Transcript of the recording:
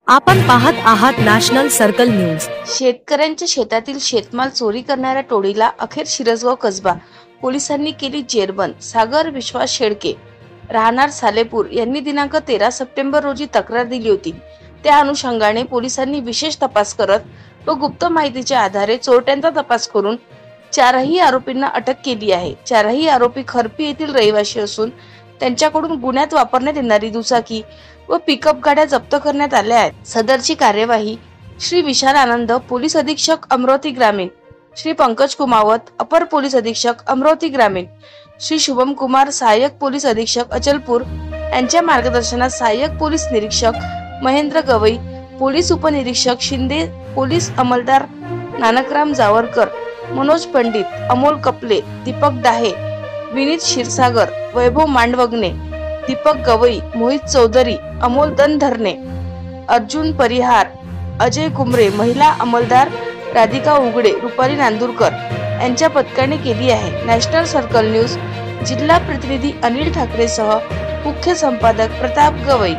आपण पाहत आहात नॅशनल सर्कल न्यूज। शेतकऱ्यांच्या शेतातील शेतमाल चोरी करणाऱ्या टोळीला अखेर शिरसगाव कसबा पोलिसांनी केली जेरबंद। सागर विश्वास शेळके राहणार सालेपूर यांनी दिनांक 13 सप्टेंबर रोजी तक्रार दिली होती। त्या अनुषंगाने पोलिसांनी विशेष तपास करत व गुप्त माहितीच्या आधारे चोरट्यांचा तपास करून चारही आरोपींना अटक केली आहे। चारही आरोपी खरपी येथील रहिवासी असून त्यांच्याकडून गुन्ह्यात वापरण्यात येणारी दुचाकी व पिकअप गाड्या जप्त करण्यात आल्या आहेत। सदरची कार्यवाही श्री विशाल आनंद पोलीस अधीक्षक अमरावती ग्रामीण, श्री पंकज कुमावत अपर पोलीस अधीक्षक अमरावती ग्रामीण, श्री शुभम कुमार सहाय्यक पोलीस अधीक्षक अचलपूर यांच्या मार्गदर्शनात सहाय्यक पोलीस निरीक्षक महेंद्र गवई, पोलीस उपनिरीक्षक शिंदे, पोलीस अंमलदार नानकराम जावरकर, मनोज पंडित, अमोल कपले, दीपक डाहे, विनीत क्षीरसागर, वैभव मांडवगणे, दीपक गवई, मोहित चौधरी, अमोल दनधरणे, अर्जुन परिहार, अजय कुमरे, महिला अंमलदार राधिका उघडे, रुपाली नांदुरकर यांच्या पथकाने केली आहे। नॅशनल सर्कल न्यूज जिल्हा प्रतिनिधी अनिल ठाकरे सह मुख्य संपादक प्रताप गवई।